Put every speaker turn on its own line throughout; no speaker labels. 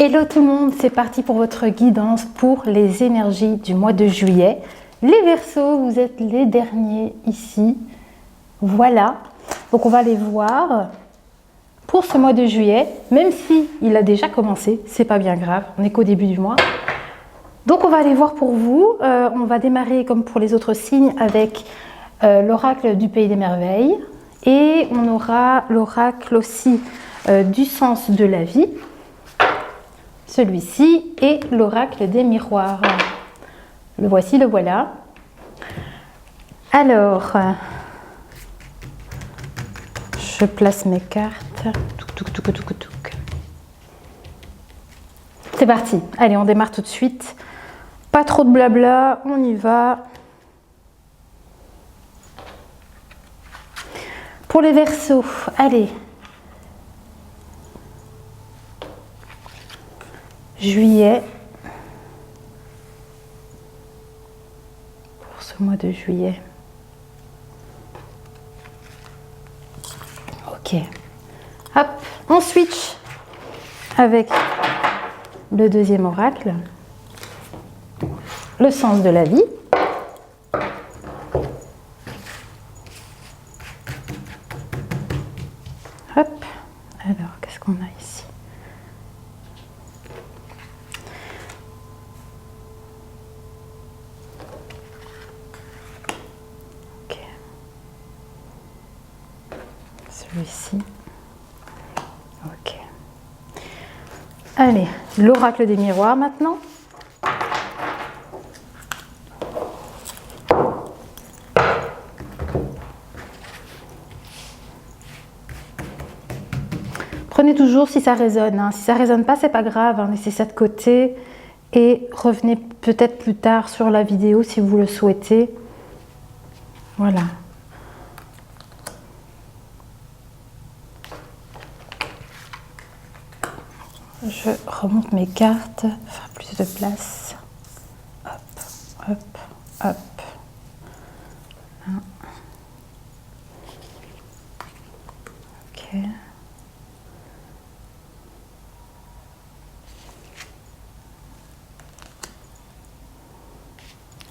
Hello tout le monde, c'est parti pour votre guidance pour les énergies du mois de juillet. Les Verseaux, vous êtes les derniers ici. Voilà, donc on va les voir pour ce mois de juillet, même si il a déjà commencé, c'est pas bien grave, on n'est qu'au début du mois. Donc on va aller voir pour vous, on va démarrer comme pour les autres signes avec l'oracle du Pays des Merveilles et on aura l'oracle aussi du sens de la vie, celui-ci, et l'oracle des miroirs. Le voici, le voilà. Alors, je place mes cartes. C'est parti. Allez, on démarre tout de suite. Pas trop de blabla, on y va. Pour les Verseaux, allez. Juillet. Pour ce mois de juillet. Ok. Hop, on switch avec le deuxième oracle. Le sens de la vie. Hop, alors qu'est-ce qu'on a ici? Ok. Celui-ci. Ok. Allez, l'oracle des miroirs maintenant. Prenez toujours si ça résonne. Hein. Si ça ne résonne pas, c'est pas grave. Hein. Laissez ça de côté et revenez peut-être plus tard sur la vidéo si vous le souhaitez. Voilà. Je remonte mes cartes, faire plus de place. Hop, hop, hop. Là. Ok.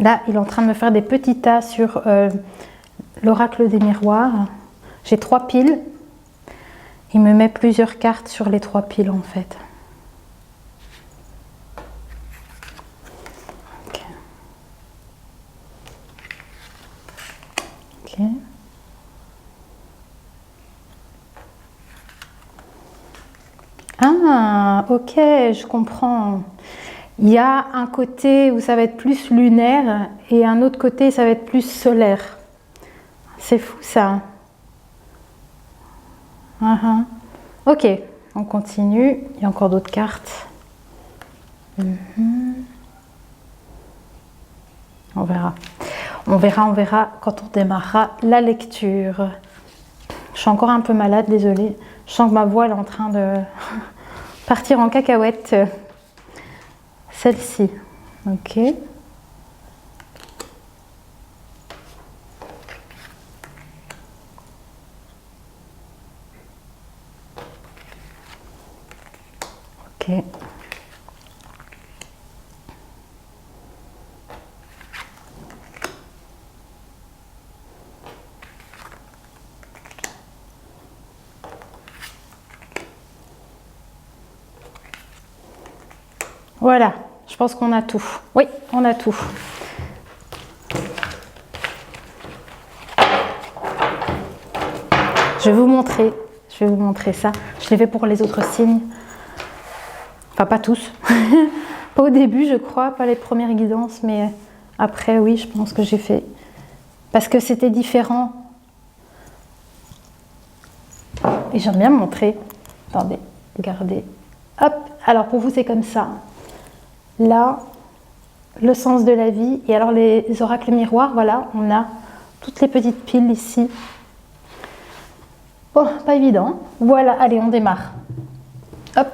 Là, il est en train de me faire des petits tas sur l'oracle des miroirs. J'ai 3 piles. Il me met plusieurs cartes sur les 3 piles en fait. Ok. Ok. Ah, ok, je comprends. Il y a un côté où ça va être plus lunaire et un autre côté ça va être plus solaire. C'est fou ça. Ok, on continue. Il y a encore d'autres cartes. On verra. On verra quand on démarrera la lecture. Je suis encore un peu malade, désolée. Je sens que ma voix elle est en train de partir en cacahuète. Celle-ci. Ok. Ok. Voilà, je pense qu'on a tout. Oui, on a tout. Je vais vous montrer ça. Je l'ai fait pour les autres signes. Enfin, pas tous. Pas au début, je crois, pas les premières guidances, mais après, oui, je pense que j'ai fait. Parce que c'était différent. Et j'aime bien me montrer. Attendez, regardez. Hop, alors pour vous, c'est comme ça. Là, le sens de la vie. Et alors, les oracles miroirs, voilà, on a toutes les petites piles ici. Oh, pas évident. Voilà, allez, on démarre. Hop.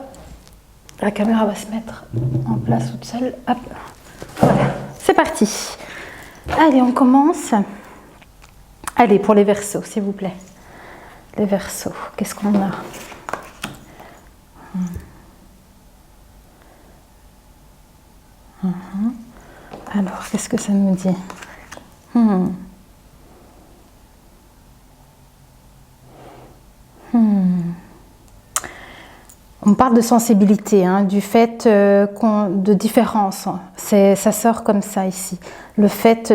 La caméra va se mettre en place toute seule. Hop. Voilà, c'est parti. Allez, on commence. Allez, pour les Verseaux, s'il vous plaît. Les Verseaux, qu'est-ce qu'on a? Alors, qu'est-ce que ça nous dit? On parle de sensibilité, hein, du fait de différence. Ça sort comme ça ici. Le fait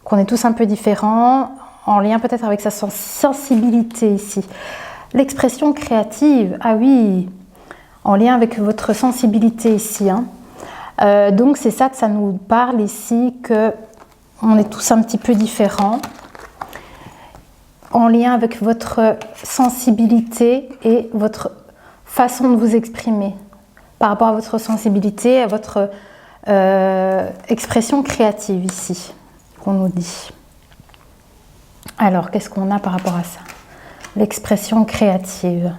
qu'on est tous un peu différents, en lien peut-être avec sa sensibilité ici. L'expression créative, ah oui, en lien avec votre sensibilité ici. Hein. Donc c'est ça que ça nous parle ici, qu'on est tous un petit peu différents, en lien avec votre sensibilité et votre façon de vous exprimer, par rapport à votre sensibilité, à votre expression créative ici, qu'on nous dit. Alors, qu'est-ce qu'on a par rapport à ça? L'expression créative.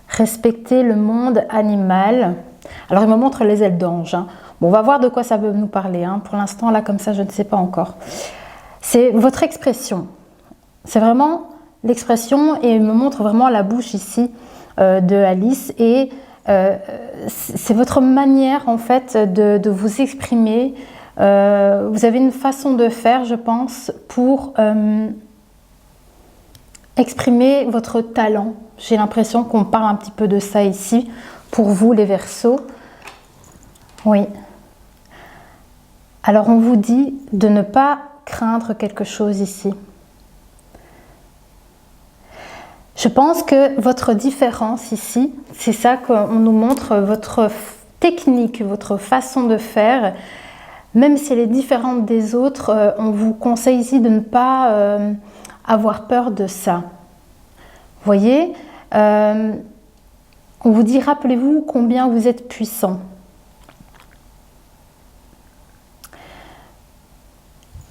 Respecter le monde animal. Alors, il me montre les ailes d'ange. Hein. Bon, on va voir de quoi ça veut nous parler. Hein. Pour l'instant, là, comme ça, je ne sais pas encore. C'est votre expression. C'est vraiment l'expression et il me montre vraiment la bouche ici de Alice. Et c'est votre manière, en fait, de vous exprimer. Vous avez une façon de faire, je pense, pour exprimer votre talent. J'ai l'impression qu'on parle un petit peu de ça ici, pour vous les Verseaux. Oui. Alors on vous dit de ne pas craindre quelque chose ici. Je pense que votre différence ici, c'est ça qu'on nous montre, votre technique, votre façon de faire. Même si elle est différente des autres, on vous conseille ici de ne pas avoir peur de ça. Vous voyez, on vous dit, rappelez-vous combien vous êtes puissant.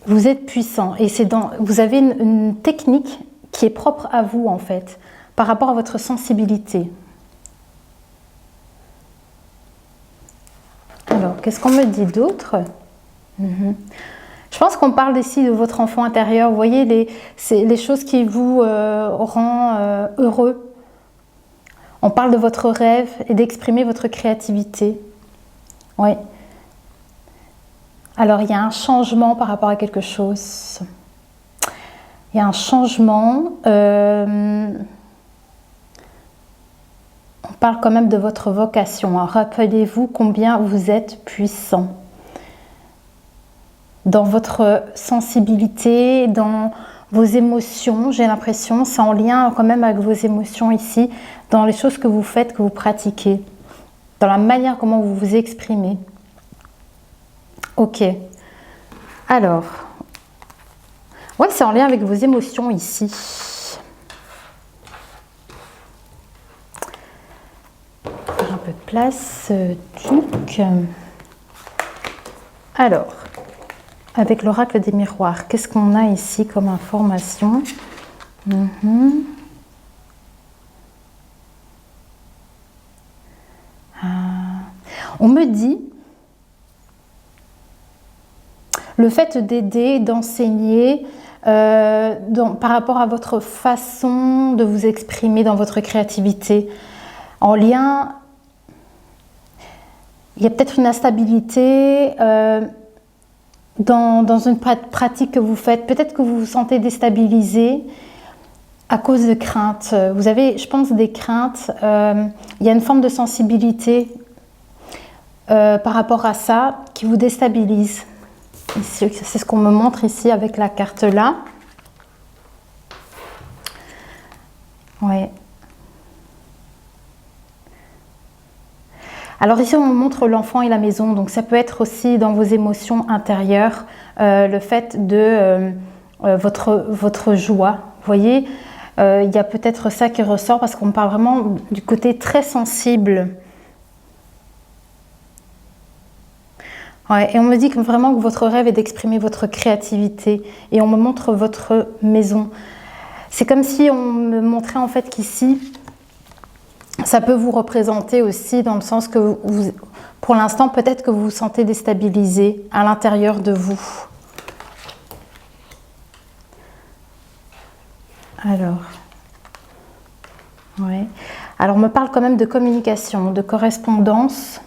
Vous êtes puissant et vous avez une technique qui est propre à vous en fait, par rapport à votre sensibilité. Alors, qu'est-ce qu'on me dit d'autre? Je pense qu'on parle ici de votre enfant intérieur. Vous voyez, les choses qui vous rend heureux. On parle de votre rêve et d'exprimer votre créativité. Oui. Alors, il y a un changement par rapport à quelque chose. Il y a un changement. On parle quand même de votre vocation. Hein. Rappelez-vous combien vous êtes puissant. Dans votre sensibilité, dans vos émotions, j'ai l'impression, c'est en lien quand même avec vos émotions ici, dans les choses que vous faites, que vous pratiquez, dans la manière comment vous vous exprimez. Ok. Alors, ouais, c'est en lien avec vos émotions ici. Faire un peu de place, tuc. Alors, avec l'oracle des miroirs, qu'est-ce qu'on a ici comme information? On me dit le fait d'aider, d'enseigner par rapport à votre façon de vous exprimer dans votre créativité, en lien, il y a peut-être une instabilité dans une pratique que vous faites. Peut-être que vous vous sentez déstabilisé à cause de craintes. Vous avez, je pense, des craintes. Il y a une forme de sensibilité par rapport à ça qui vous déstabilise. C'est ce qu'on me montre ici avec la carte là. Ouais. Alors ici on me montre l'enfant et la maison, donc ça peut être aussi dans vos émotions intérieures, le fait de votre joie. Vous voyez, il y a peut-être ça qui ressort parce qu'on parle vraiment du côté très sensible. Ouais, et on me dit que vraiment que votre rêve est d'exprimer votre créativité et on me montre votre maison. C'est comme si on me montrait en fait qu'ici, ça peut vous représenter aussi dans le sens que vous, pour l'instant, peut-être que vous vous sentez déstabilisé à l'intérieur de vous. Alors, ouais. Alors, on me parle quand même de communication, de correspondance.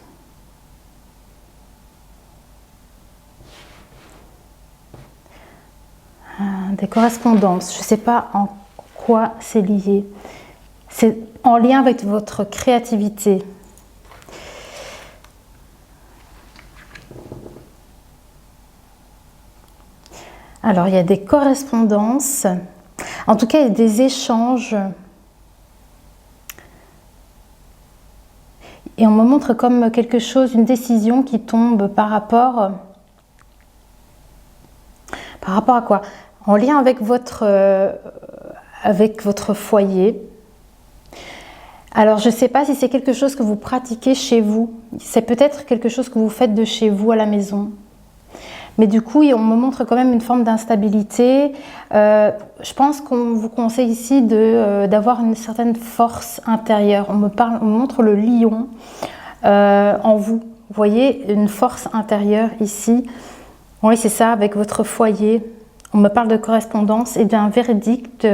des correspondances. Je ne sais pas en quoi c'est lié. C'est en lien avec votre créativité. Alors, il y a des correspondances. En tout cas, il y a des échanges. Et on me montre comme quelque chose, une décision qui tombe par rapport à quoi? En lien avec votre foyer. Alors, je ne sais pas si c'est quelque chose que vous pratiquez chez vous. C'est peut-être quelque chose que vous faites de chez vous à la maison. Mais du coup, on me montre quand même une forme d'instabilité. Je pense qu'on vous conseille ici d'avoir une certaine force intérieure. On me montre le lion en vous. Vous voyez, une force intérieure ici. Oui, c'est ça, avec votre foyer. On me parle de correspondance et d'un verdict.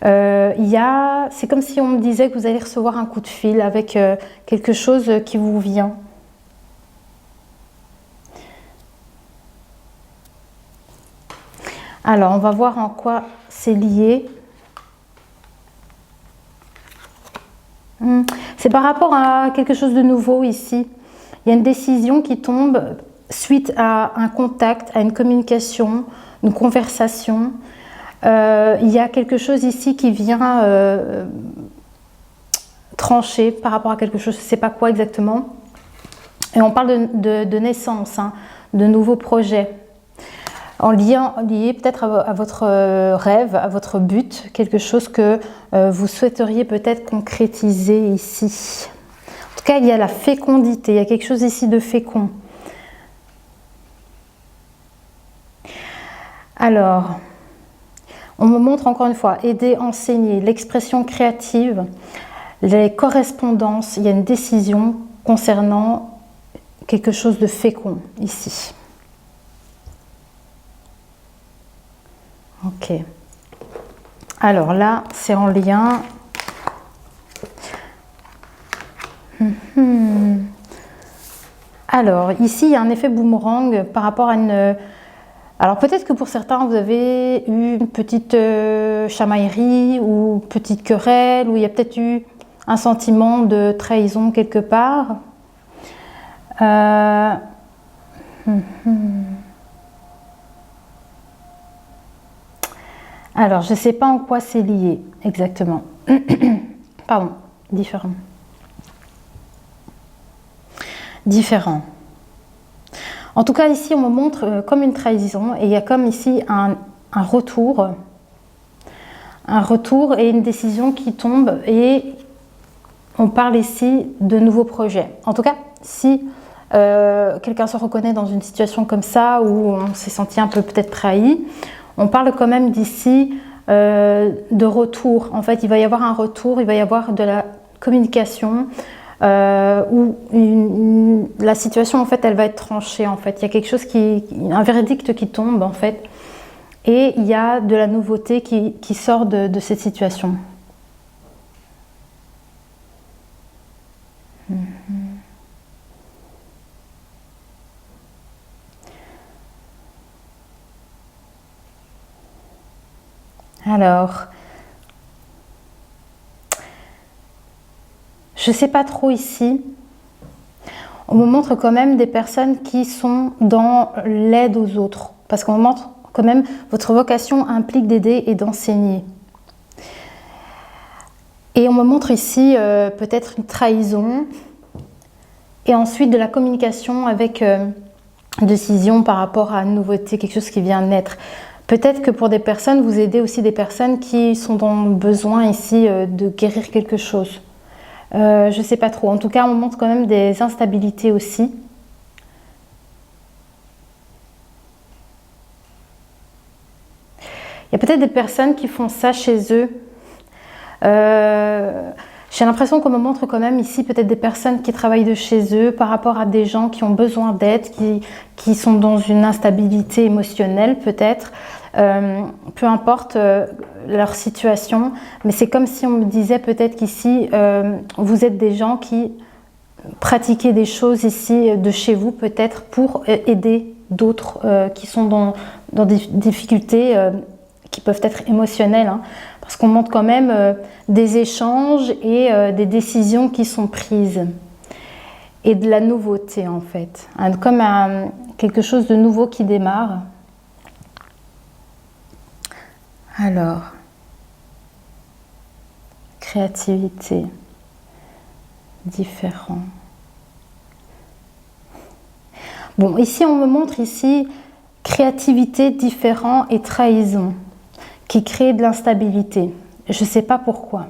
C'est comme si on me disait que vous allez recevoir un coup de fil avec quelque chose qui vous vient. Alors, on va voir en quoi c'est lié. C'est par rapport à quelque chose de nouveau ici. Il y a une décision qui tombe suite à un contact, à une communication, une conversation. Il y a quelque chose ici qui vient trancher par rapport à quelque chose, je ne sais pas quoi exactement. Et on parle de naissance, hein, de nouveaux projets. Lié peut-être à votre rêve, à votre but, quelque chose que vous souhaiteriez peut-être concrétiser ici. En tout cas, il y a la fécondité, il y a quelque chose ici de fécond. Alors, on me montre encore une fois, aider, enseigner, l'expression créative, les correspondances, il y a une décision concernant quelque chose de fécond ici. Ok. Alors là, c'est en lien. Alors, ici, il y a un effet boomerang par rapport à une... Alors, peut-être que pour certains, vous avez eu une petite chamaillerie ou petite querelle, ou il y a peut-être eu un sentiment de trahison quelque part. Alors, je ne sais pas en quoi c'est lié exactement. Pardon, différent. Différent. En tout cas, ici, on me montre comme une trahison et il y a comme ici un retour. Un retour et une décision qui tombe et on parle ici de nouveaux projets. En tout cas, si quelqu'un se reconnaît dans une situation comme ça où on s'est senti un peu peut-être trahi, on parle quand même d'ici de retour. En fait, il va y avoir un retour, il va y avoir de la communication où la situation, en fait, elle va être tranchée. En fait, il y a quelque chose un verdict qui tombe, en fait, et il y a de la nouveauté qui sort de cette situation. Alors, je ne sais pas trop ici. On me montre quand même des personnes qui sont dans l'aide aux autres. Parce qu'on me montre quand même, votre vocation implique d'aider et d'enseigner. Et on me montre ici peut-être une trahison. Et ensuite de la communication avec une décision par rapport à une nouveauté, quelque chose qui vient naître. Peut-être que pour des personnes, vous aidez aussi des personnes qui sont dans le besoin ici de guérir quelque chose. Je ne sais pas trop. En tout cas, on montre quand même des instabilités aussi. Il y a peut-être des personnes qui font ça chez eux. J'ai l'impression qu'on me montre quand même ici peut-être des personnes qui travaillent de chez eux par rapport à des gens qui ont besoin d'aide, qui sont dans une instabilité émotionnelle peut-être, peu importe leur situation, mais c'est comme si on me disait peut-être qu'ici vous êtes des gens qui pratiquez des choses ici de chez vous peut-être pour aider d'autres qui sont dans des difficultés qui peuvent être émotionnelles, hein, parce qu'on montre quand même des échanges et des décisions qui sont prises. Et de la nouveauté en fait, comme quelque chose de nouveau qui démarre. Alors, créativité, différent. Bon, ici on me montre ici créativité, différent et trahison qui crée de l'instabilité. Je ne sais pas pourquoi.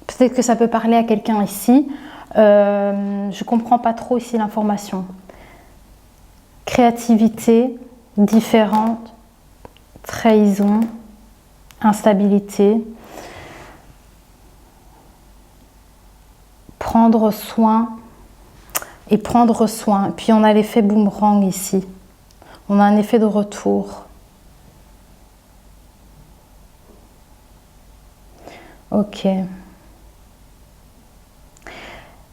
Peut-être que ça peut parler à quelqu'un ici. Je ne comprends pas trop ici l'information. Créativité, différente, trahison, instabilité. Prendre soin et prendre soin. Puis on a l'effet boomerang ici. On a un effet de retour. Ok.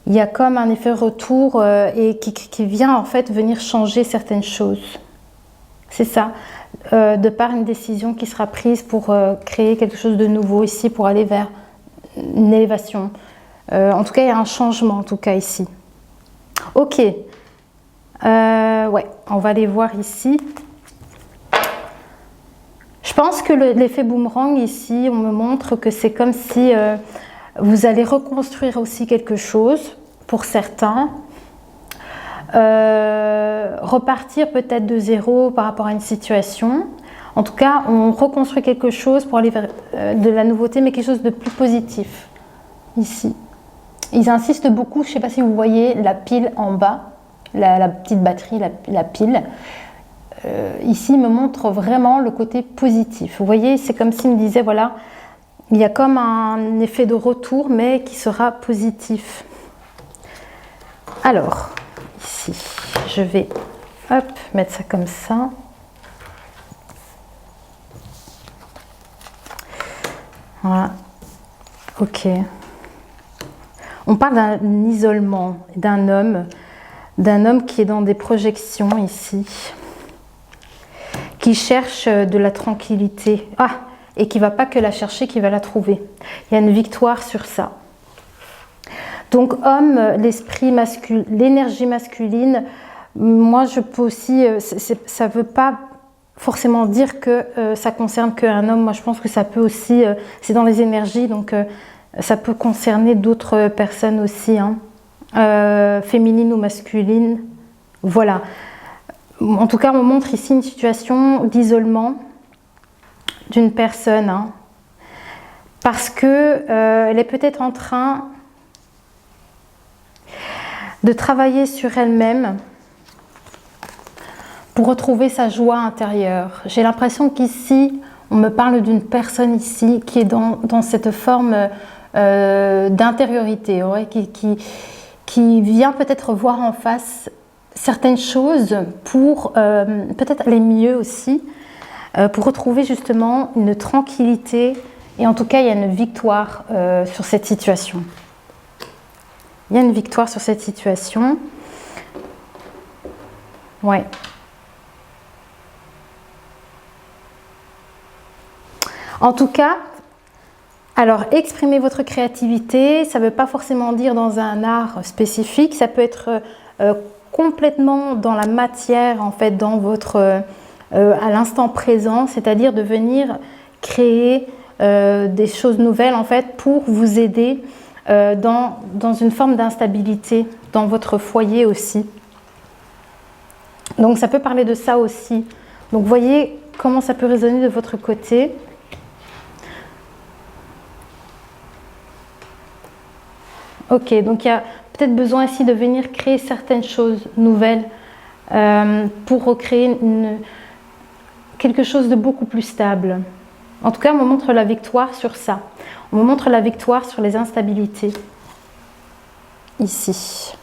Il y a comme un effet retour et qui vient en fait venir changer certaines choses. C'est ça, de par une décision qui sera prise pour créer quelque chose de nouveau ici, pour aller vers une élévation. En tout cas, il y a un changement en tout cas ici. Ok, ouais, on va aller voir ici. Je pense que l'effet boomerang ici, on me montre que c'est comme si vous allez reconstruire aussi quelque chose pour certains. Repartir peut-être de zéro par rapport à une situation. En tout cas, on reconstruit quelque chose pour aller vers de la nouveauté, mais quelque chose de plus positif ici. Ils insistent beaucoup, je ne sais pas si vous voyez la pile en bas, la petite batterie, la pile. Ici, il me montre vraiment le côté positif. Vous voyez, c'est comme s'il me disait, voilà, il y a comme un effet de retour, mais qui sera positif. Alors, ici, je vais hop, mettre ça comme ça. Voilà, ok. On parle d'un isolement, d'un homme qui est dans des projections ici, qui cherche de la tranquillité. Ah, et qui ne va pas que la chercher, qui va la trouver. Il y a une victoire sur ça. Donc homme, l'esprit masculin, l'énergie masculine, moi je peux aussi, ça ne veut pas forcément dire que ça concerne qu'un homme. Moi je pense que ça peut aussi, c'est dans les énergies, donc ça peut concerner d'autres personnes aussi, hein, féminines ou masculines. Voilà. En tout cas, on montre ici une situation d'isolement d'une personne, hein, parce que elle est peut-être en train de travailler sur elle-même pour retrouver sa joie intérieure. J'ai l'impression qu'ici, on me parle d'une personne ici qui est dans cette forme d'intériorité, ouais, qui vient peut-être voir en face certaines choses pour peut-être aller mieux aussi, pour retrouver justement une tranquillité. Et en tout cas, il y a une victoire sur cette situation. Il y a une victoire sur cette situation. Ouais. En tout cas, alors exprimer votre créativité, ça ne veut pas forcément dire dans un art spécifique, ça peut être complètement dans la matière, en fait, dans votre à l'instant présent, c'est-à-dire de venir créer des choses nouvelles, en fait, pour vous aider dans une forme d'instabilité dans votre foyer aussi. Donc ça peut parler de ça aussi. Donc voyez comment ça peut résonner de votre côté. Ok, donc il y a peut-être besoin ici de venir créer certaines choses nouvelles pour recréer quelque chose de beaucoup plus stable. En tout cas, on me montre la victoire sur ça. On me montre la victoire sur les instabilités. Ici.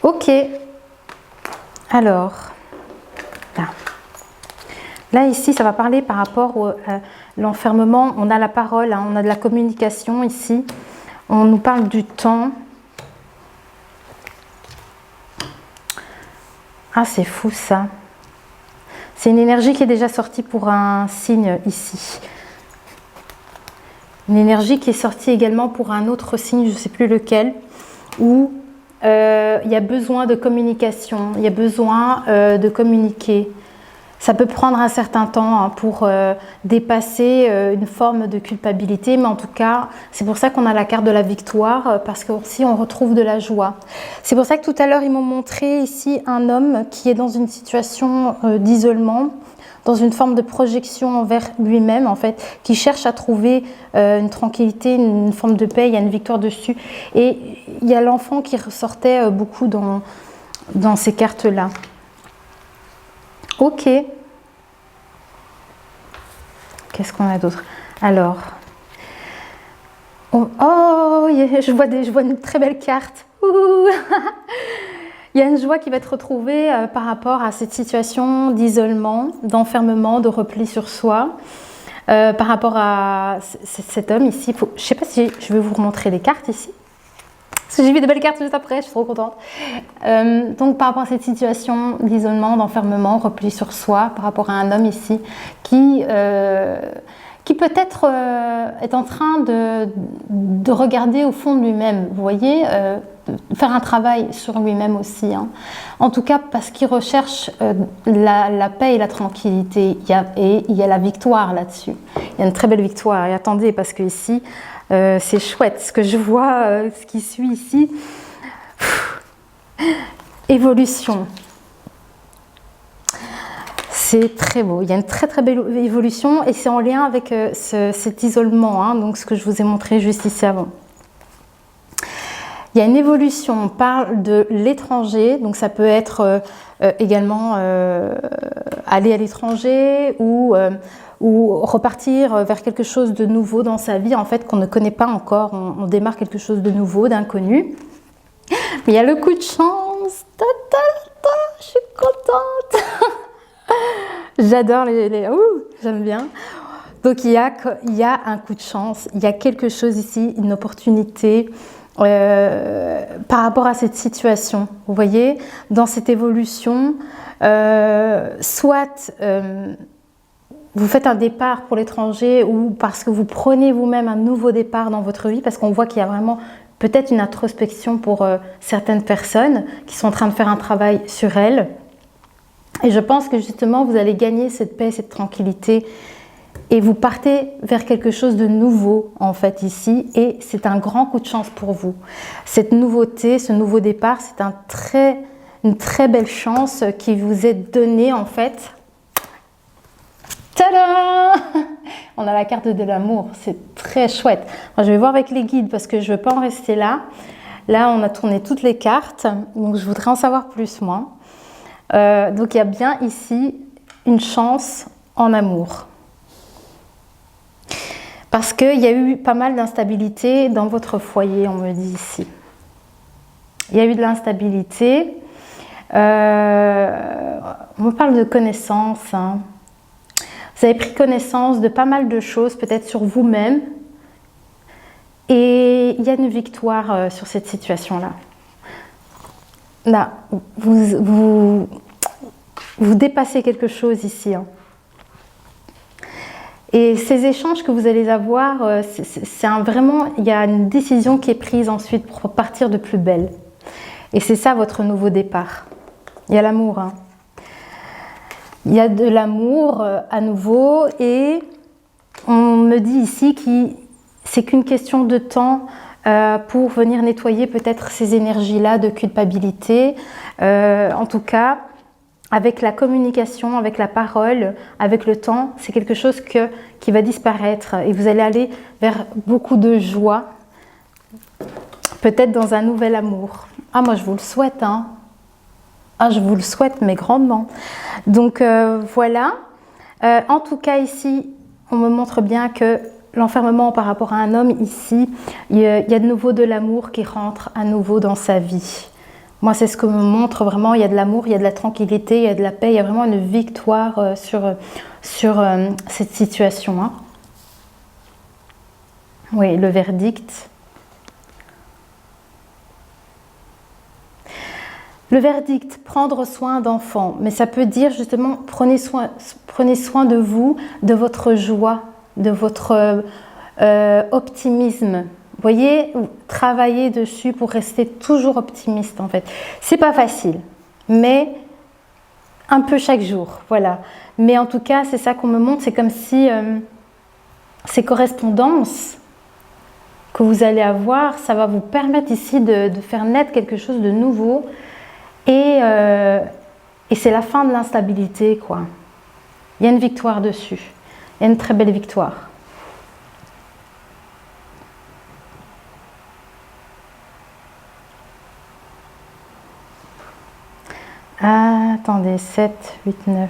Ok. Alors, là. Là, ici, ça va parler par rapport à l'enfermement. On a la parole, hein, on a de la communication ici. On nous parle du temps. Ah, c'est fou ça. C'est une énergie qui est déjà sortie pour un signe ici. Une énergie qui est sortie également pour un autre signe, je ne sais plus lequel, où il y a besoin de communication, il y a besoin de communiquer. Ça peut prendre un certain temps pour dépasser une forme de culpabilité, mais en tout cas, c'est pour ça qu'on a la carte de la victoire, parce qu'aussi on retrouve de la joie. C'est pour ça que tout à l'heure, ils m'ont montré ici un homme qui est dans une situation d'isolement, dans une forme de projection envers lui-même, en fait, qui cherche à trouver une tranquillité, une forme de paix, il y a une victoire dessus. Et il y a l'enfant qui ressortait beaucoup dans ces cartes-là. Ok. Qu'est-ce qu'on a d'autre? Alors. Oh, je vois une très belle carte. Il y a une joie qui va être retrouvée par rapport à cette situation d'isolement, d'enfermement, de repli sur soi. Par rapport à cet homme ici. Je ne sais pas si je vais vous remontrer les cartes ici. Parce que j'ai vu de belles cartes juste après, je suis trop contente. Donc par rapport à cette situation d'isolement, d'enfermement, repli sur soi, par rapport à un homme ici qui peut-être est en train de regarder au fond de lui-même, vous voyez, faire un travail sur lui-même aussi. Hein. En tout cas, parce qu'il recherche la paix et la tranquillité. Il y a la victoire là-dessus. Il y a une très belle victoire. Et attendez, parce que ici, c'est chouette. Ce que je vois, ce qui suit ici, évolution. C'est très beau. Il y a une très très belle évolution et c'est en lien avec cet isolement, hein, donc ce que je vous ai montré juste ici avant. Il y a une évolution, on parle de l'étranger, donc ça peut être également aller à l'étranger ou repartir vers quelque chose de nouveau dans sa vie, en fait, qu'on ne connaît pas encore. On démarre quelque chose de nouveau, d'inconnu. Mais il y a le coup de chance. Je suis contente. J'adore j'aime bien. Donc il y a un coup de chance, il y a quelque chose ici, une opportunité par rapport à cette situation. Vous voyez, dans cette évolution, soit vous faites un départ pour l'étranger ou parce que vous prenez vous-même un nouveau départ dans votre vie, parce qu'on voit qu'il y a vraiment peut-être une introspection pour certaines personnes qui sont en train de faire un travail sur elles. Et je pense que justement, vous allez gagner cette paix, cette tranquillité et vous partez vers quelque chose de nouveau en fait ici et c'est un grand coup de chance pour vous. Cette nouveauté, ce nouveau départ, c'est une très belle chance qui vous est donnée en fait. Tadam! On a la carte de l'amour, c'est très chouette. Moi, je vais voir avec les guides parce que je ne veux pas en rester là. Là, on a tourné toutes les cartes, donc je voudrais en savoir plus moi. Donc il y a bien ici une chance en amour. Parce qu'il y a eu pas mal d'instabilité dans votre foyer, on me dit ici. Il y a eu de l'instabilité. On me parle de connaissance. Hein. Vous avez pris connaissance de pas mal de choses, peut-être sur vous-même. Et il y a une victoire sur cette situation-là. Là, vous dépassez quelque chose ici. Hein. Et ces échanges que vous allez avoir, vraiment, il y a une décision qui est prise ensuite pour partir de plus belle. Et c'est ça votre nouveau départ. Il y a l'amour. Hein. Il y a de l'amour à nouveau et on me dit ici que c'est qu'une question de temps pour venir nettoyer peut-être ces énergies-là de culpabilité. En tout cas, avec la communication, avec la parole, avec le temps, c'est quelque chose qui va disparaître et vous allez aller vers beaucoup de joie, peut-être dans un nouvel amour. Ah, moi je vous le souhaite, hein. Ah, je vous le souhaite, mais grandement. Donc voilà. En tout cas ici, on me montre bien que l'enfermement par rapport à un homme ici, il y a de nouveau de l'amour qui rentre à nouveau dans sa vie. Moi, c'est ce que me montre vraiment, il y a de l'amour, il y a de la tranquillité, il y a de la paix, il y a vraiment une victoire sur cette situation. Hein. Oui, le verdict. Le verdict, prendre soin d'enfants. Mais ça peut dire justement, prenez soin de vous, de votre joie, de votre optimisme. Vous voyez, travaillez dessus pour rester toujours optimiste en fait. C'est pas facile, mais un peu chaque jour, voilà. Mais en tout cas, c'est ça qu'on me montre, c'est comme si ces correspondances que vous allez avoir, ça va vous permettre ici de faire naître quelque chose de nouveau et c'est la fin de l'instabilité, quoi. Il y a une victoire dessus, il y a une très belle victoire. Ah, attendez, 7, 8, 9.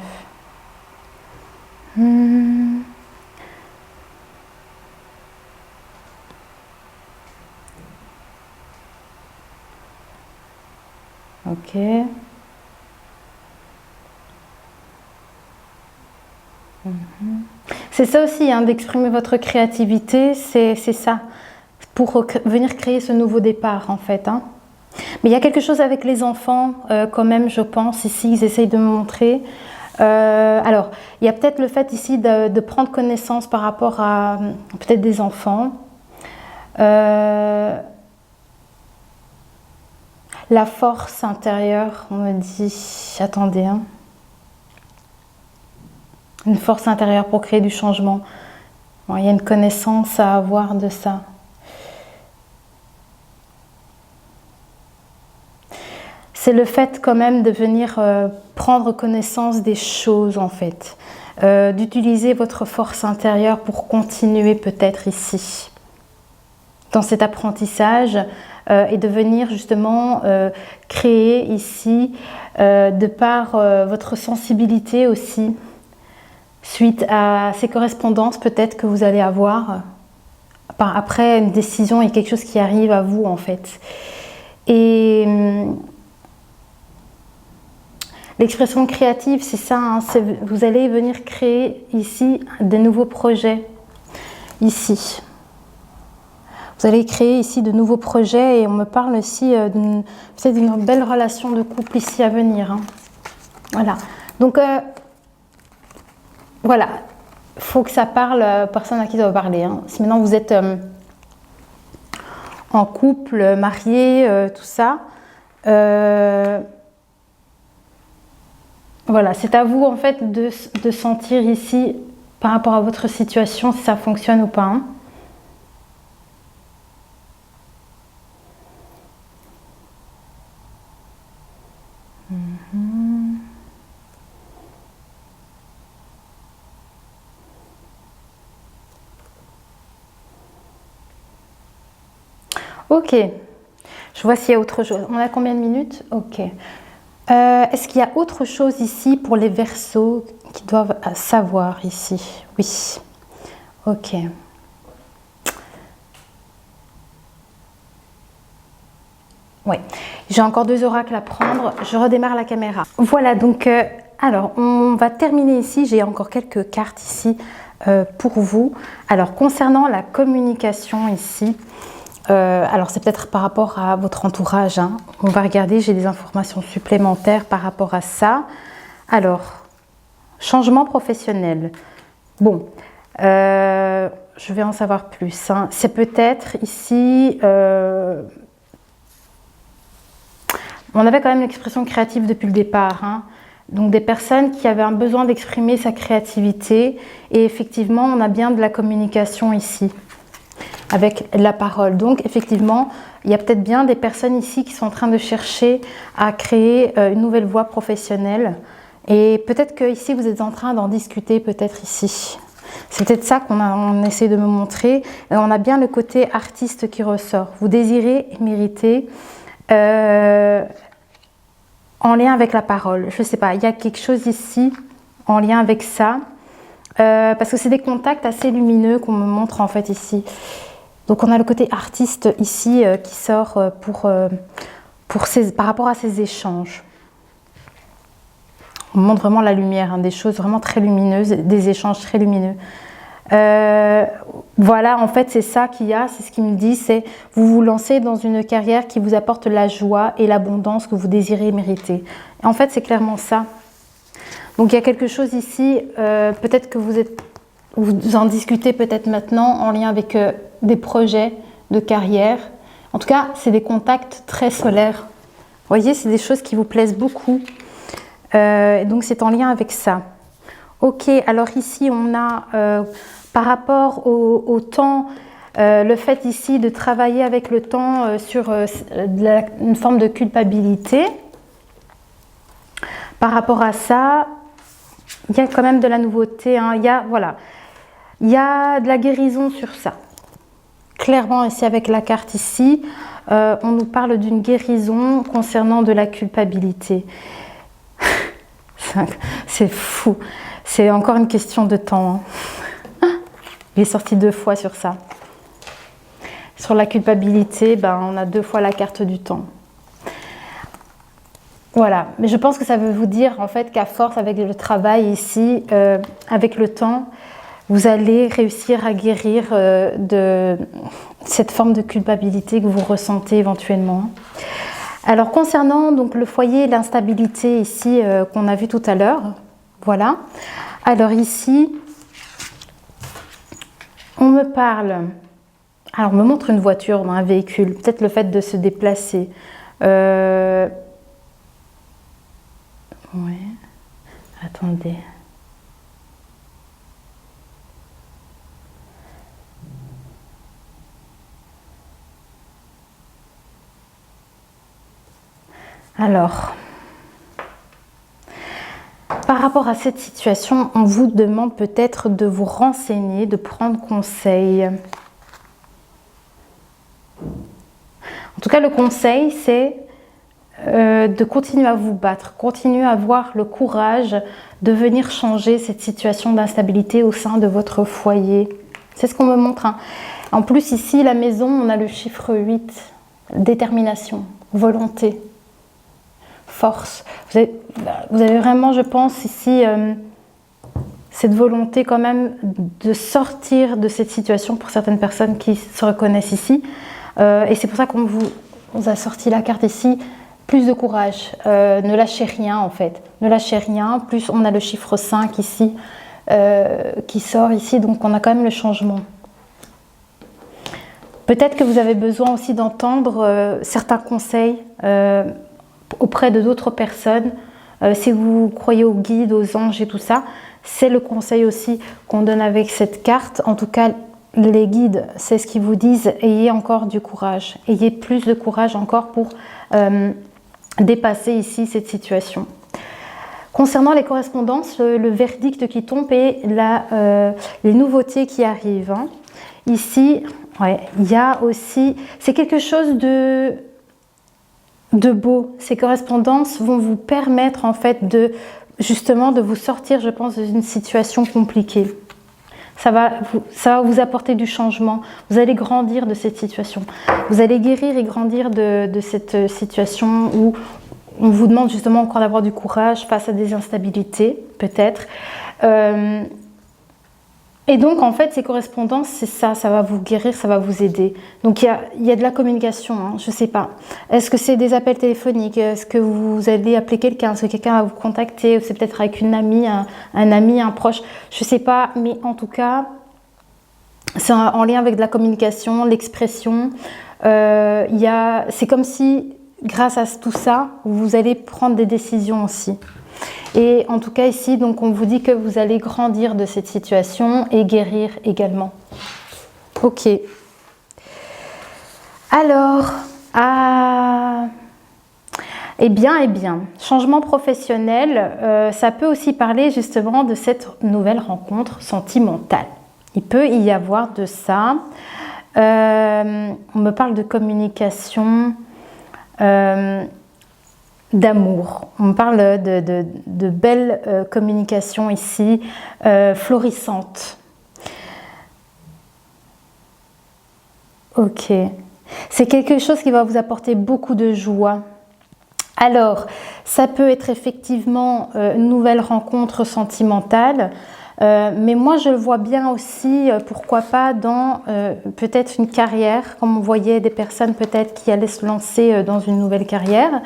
Ok. C'est ça aussi, hein, d'exprimer votre créativité, c'est ça, pour venir créer ce nouveau départ en fait. Hein. Mais il y a quelque chose avec les enfants quand même, je pense, ici, ils essayent de me montrer. Alors, il y a peut-être le fait ici de prendre connaissance par rapport à peut-être des enfants. La force intérieure, on me dit, attendez, hein. Une force intérieure pour créer du changement. Bon, il y a une connaissance à avoir de ça. C'est le fait quand même de venir prendre connaissance des choses en fait. D'utiliser votre force intérieure pour continuer peut-être ici. Dans cet apprentissage et de venir justement créer ici de par votre sensibilité aussi. Suite à ces correspondances peut-être que vous allez avoir après une décision et quelque chose qui arrive à vous en fait. Et l'expression créative, c'est ça, hein, vous allez venir créer ici de nouveaux projets, ici. Vous allez créer ici de nouveaux projets et on me parle aussi peut-être d'une belle relation de couple ici à venir. Hein. Voilà, donc voilà, il faut que ça parle aux personnes à qui ça va parler. Hein. Si maintenant vous êtes en couple, marié, tout ça, voilà, c'est à vous en fait de sentir ici par rapport à votre situation si ça fonctionne ou pas. Hein. Ok, je vois s'il y a autre chose. On a combien de minutes? Ok. Est-ce qu'il y a autre chose ici pour les Verseaux qui doivent savoir ici? Oui. Ok. Oui. J'ai encore 2 oracles à prendre. Je redémarre la caméra. Voilà, donc, alors, on va terminer ici. J'ai encore quelques cartes ici pour vous. Alors, concernant la communication ici, alors c'est peut-être par rapport à votre entourage, hein. On va regarder, j'ai des informations supplémentaires par rapport à ça. Alors, changement professionnel. Bon, je vais en savoir plus. Hein. C'est peut-être ici, on avait quand même l'expression créative depuis le départ. Hein. Donc des personnes qui avaient un besoin d'exprimer sa créativité et effectivement, on a bien de la communication ici. Avec la parole. Donc effectivement, il y a peut-être bien des personnes ici qui sont en train de chercher à créer une nouvelle voie professionnelle. Et peut-être que ici vous êtes en train d'en discuter, peut-être ici. C'est peut-être ça qu'on essaie de me montrer. Et on a bien le côté artiste qui ressort. Vous désirez et méritez en lien avec la parole. Je ne sais pas, il y a quelque chose ici en lien avec ça. Parce que c'est des contacts assez lumineux qu'on me montre en fait ici. Donc on a le côté artiste ici qui sort par rapport à ces échanges. On montre vraiment la lumière, hein, des choses vraiment très lumineuses, des échanges très lumineux. Voilà, en fait, c'est ça qu'il y a, c'est ce qu'il me dit, c'est vous vous lancez dans une carrière qui vous apporte la joie et l'abondance que vous désirez mériter. Et en fait, c'est clairement ça. Donc, il y a quelque chose ici, peut-être que vous en discutez peut-être maintenant en lien avec des projets de carrière. En tout cas, c'est des contacts très solaires. Vous voyez, c'est des choses qui vous plaisent beaucoup. Donc, c'est en lien avec ça. Ok, alors ici, on a, par rapport au temps, le fait ici de travailler avec le temps sur une forme de culpabilité. Par rapport à ça, il y a quand même de la nouveauté. Hein. Il y a de la guérison sur ça. Clairement, ici, avec la carte ici, on nous parle d'une guérison concernant de la culpabilité. C'est fou. C'est encore une question de temps. Hein. Il est sorti 2 fois sur ça. Sur la culpabilité, on a 2 fois la carte du temps. Voilà. Mais je pense que ça veut vous dire en fait qu'à force avec le travail ici, avec le temps, vous allez réussir à guérir de cette forme de culpabilité que vous ressentez éventuellement. Alors concernant donc le foyer et l'instabilité ici qu'on a vu tout à l'heure, voilà. Alors ici, on me parle, alors on me montre une voiture, un véhicule, peut-être le fait de se déplacer. Ouais, attendez. Alors, par rapport à cette situation, on vous demande peut-être de vous renseigner, de prendre conseil. En tout cas, le conseil, c'est de continuer à vous battre, continuer à avoir le courage de venir changer cette situation d'instabilité au sein de votre foyer. C'est ce qu'on me montre. Hein. En plus, ici, la maison, on a le chiffre 8, détermination, volonté. Force. Vous avez vraiment, je pense, ici, cette volonté quand même de sortir de cette situation pour certaines personnes qui se reconnaissent ici. Et c'est pour ça qu'on vous a sorti la carte ici, plus de courage. Ne lâchez rien en fait. Ne lâchez rien. Plus on a le chiffre 5 ici, qui sort ici, donc on a quand même le changement. Peut-être que vous avez besoin aussi d'entendre certains conseils auprès de d'autres personnes. Si vous croyez aux guides, aux anges et tout ça, c'est le conseil aussi qu'on donne avec cette carte. En tout cas, les guides, c'est ce qu'ils vous disent. Ayez encore du courage. Ayez plus de courage encore pour dépasser ici cette situation. Concernant les correspondances, le verdict qui tombe et les nouveautés qui arrivent. Hein. Ici, ouais, il y a aussi... C'est quelque chose de beau. Ces correspondances vont vous permettre en fait justement de vous sortir, je pense, d'une situation compliquée. Ça va vous apporter du changement. Vous allez grandir de cette situation. Vous allez guérir et grandir de cette situation où on vous demande justement encore d'avoir du courage face à des instabilités, peut-être. Et donc, en fait, ces correspondances, c'est ça, ça va vous guérir, ça va vous aider. Donc, il y a de la communication, hein, je ne sais pas. Est-ce que c'est des appels téléphoniques? Est-ce que vous allez appeler quelqu'un? Est-ce que quelqu'un va vous contacter? Ou c'est peut-être avec une amie, un ami, un proche? Je ne sais pas, mais en tout cas, c'est en lien avec de la communication, l'expression. C'est comme si, grâce à tout ça, vous allez prendre des décisions aussi. Et en tout cas ici, donc on vous dit que vous allez grandir de cette situation et guérir également. Ok. Alors, eh bien, changement professionnel, ça peut aussi parler justement de cette nouvelle rencontre sentimentale. Il peut y avoir de ça. On me parle de communication. D'amour. On parle de belle communication ici, florissante. Ok. C'est quelque chose qui va vous apporter beaucoup de joie. Alors, ça peut être effectivement une nouvelle rencontre sentimentale. Mais moi, je le vois bien aussi, pourquoi pas, dans peut-être une carrière, comme on voyait des personnes peut-être qui allaient se lancer dans une nouvelle carrière.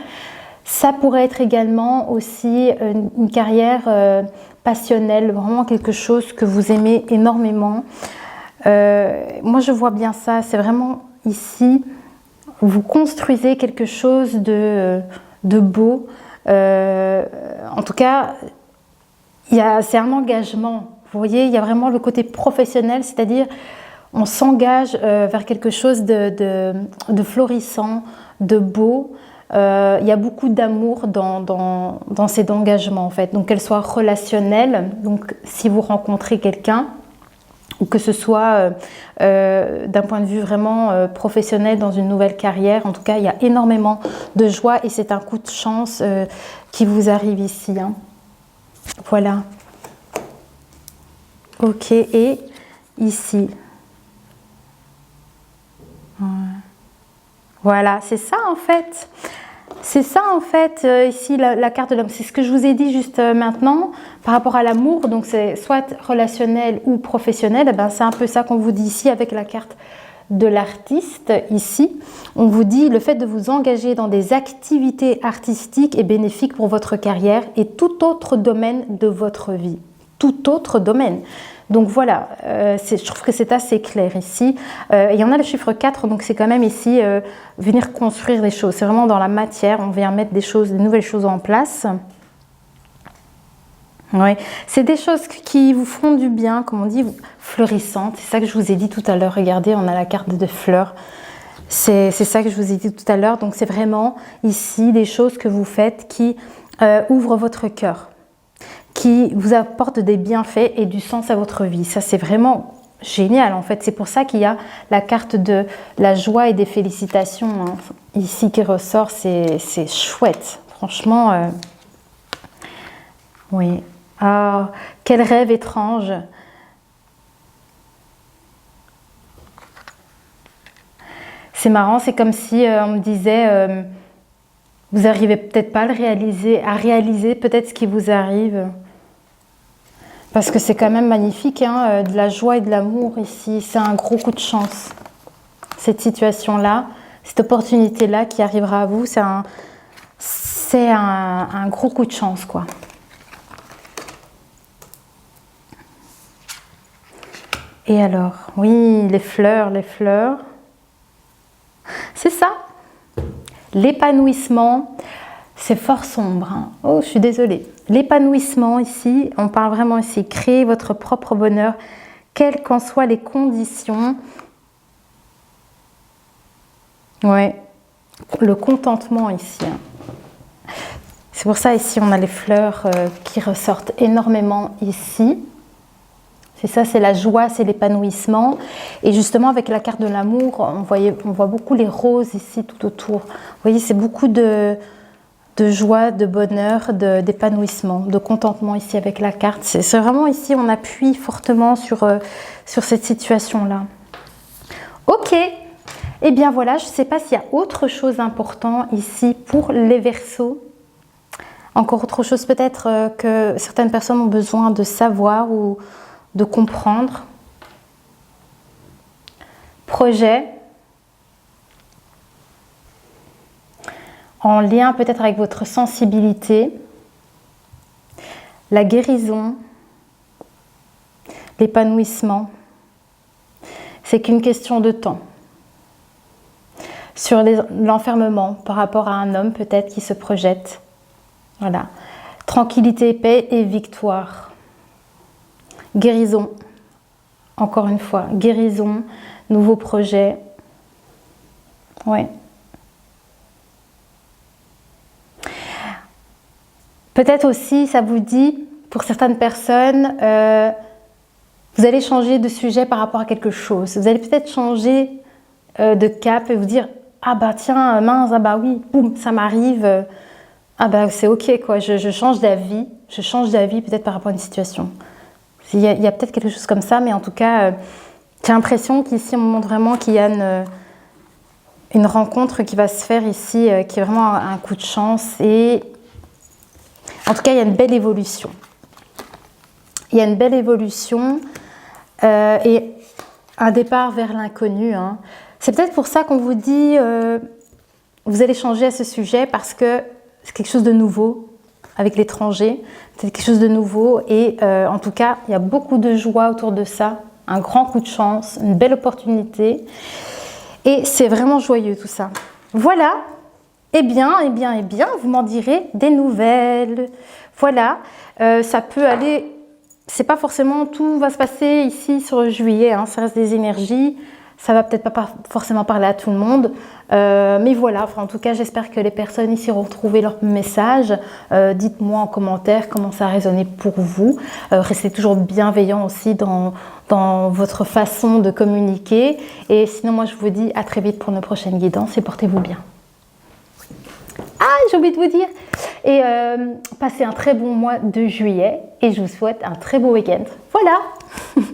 Ça pourrait être également aussi une carrière passionnelle, vraiment quelque chose que vous aimez énormément. Moi, je vois bien ça, c'est vraiment ici, vous construisez quelque chose de beau. En tout cas, c'est un engagement. Vous voyez, il y a vraiment le côté professionnel, c'est-à-dire on s'engage vers quelque chose de florissant, de beau. Il y a beaucoup d'amour dans cet engagement en fait. Donc qu'elle soit relationnelle, donc si vous rencontrez quelqu'un, ou que ce soit d'un point de vue vraiment professionnel dans une nouvelle carrière, en tout cas il y a énormément de joie et c'est un coup de chance qui vous arrive ici. Hein. Voilà. Ok, et ici. Voilà, c'est ça en fait. C'est ça en fait, ici la carte de l'homme. C'est ce que je vous ai dit juste maintenant par rapport à l'amour. Donc c'est soit relationnel ou professionnel. Eh ben, c'est un peu ça qu'on vous dit ici avec la carte de l'artiste. Ici, on vous dit le fait de vous engager dans des activités artistiques est bénéfique pour votre carrière et tout autre domaine de votre vie. Tout autre domaine. Donc voilà, je trouve que c'est assez clair ici. Il y en a le chiffre 4, donc c'est quand même ici venir construire des choses. C'est vraiment dans la matière, on vient mettre des nouvelles choses en place. Ouais. C'est des choses qui vous feront du bien, comme on dit, fleurissantes. C'est ça que je vous ai dit tout à l'heure. Regardez, on a la carte de fleurs. C'est ça que je vous ai dit tout à l'heure. Donc c'est vraiment ici des choses que vous faites qui ouvrent votre cœur, qui vous apporte des bienfaits et du sens à votre vie. Ça, c'est vraiment génial, en fait. C'est pour ça qu'il y a la carte de la joie et des félicitations hein, ici qui ressort. C'est chouette. Franchement, oui. Ah, quel rêve étrange. C'est marrant, c'est comme si on me disait... vous n'arrivez peut-être pas à réaliser peut-être ce qui vous arrive. Parce que c'est quand même magnifique, hein, de la joie et de l'amour ici. C'est un gros coup de chance. Cette situation-là, cette opportunité-là qui arrivera à vous, c'est un gros coup de chance, quoi. Et alors, oui, les fleurs. C'est ça. L'épanouissement, c'est fort sombre. Hein. Oh, je suis désolée. L'épanouissement ici, on parle vraiment ici, créer votre propre bonheur, quelles qu'en soient les conditions. Ouais, le contentement ici. Hein. C'est pour ça ici, on a les fleurs qui ressortent énormément ici. C'est ça, c'est la joie, c'est l'épanouissement. Et justement, avec la carte de l'amour, on voit beaucoup les roses ici tout autour. Vous voyez, c'est beaucoup de joie, de bonheur, d'épanouissement, de contentement ici avec la carte. C'est vraiment ici, on appuie fortement sur cette situation-là. Ok, et bien voilà, je ne sais pas s'il y a autre chose d'important ici pour les Verseaux. Encore autre chose peut-être que certaines personnes ont besoin de savoir ou de comprendre. Projet. En lien peut-être avec votre sensibilité, la guérison, l'épanouissement. C'est qu'une question de temps. Sur l'enfermement par rapport à un homme peut-être qui se projette. Voilà. Tranquillité, paix et victoire. Guérison. Encore une fois, guérison, nouveau projet. Ouais. Peut-être aussi, ça vous dit, pour certaines personnes, vous allez changer de sujet par rapport à quelque chose. Vous allez peut-être changer de cap et vous dire « Ah bah tiens, mince, ah bah oui, boum, ça m'arrive. Ah bah c'est ok quoi, je change d'avis. Je change d'avis peut-être par rapport à une situation. » Il y a peut-être quelque chose comme ça, mais en tout cas, j'ai l'impression qu'ici, on montre vraiment qu'il y a une rencontre qui va se faire ici, qui est vraiment un coup de chance et... En tout cas, il y a une belle évolution. il y a une belle évolution et un départ vers l'inconnu. Hein. C'est peut-être pour ça qu'on vous dit, vous allez changer à ce sujet parce que c'est quelque chose de nouveau avec l'étranger, c'est quelque chose de nouveau et en tout cas, il y a beaucoup de joie autour de ça, un grand coup de chance, une belle opportunité et c'est vraiment joyeux tout ça. Voilà, eh bien, vous m'en direz des nouvelles. Voilà, ça peut aller, c'est pas forcément tout va se passer ici sur juillet, hein, ça reste des énergies. Ça va peut-être pas forcément parler à tout le monde, mais voilà, enfin, en tout cas, j'espère que les personnes ici auront trouvé leur message. Dites-moi en commentaire comment ça a résonné pour vous. Restez toujours bienveillant aussi dans votre façon de communiquer. Et sinon, moi, je vous dis à très vite pour nos prochaines guidances et portez-vous bien. Ah, j'ai oublié de vous dire. Et passez un très bon mois de juillet et je vous souhaite un très beau week-end. Voilà.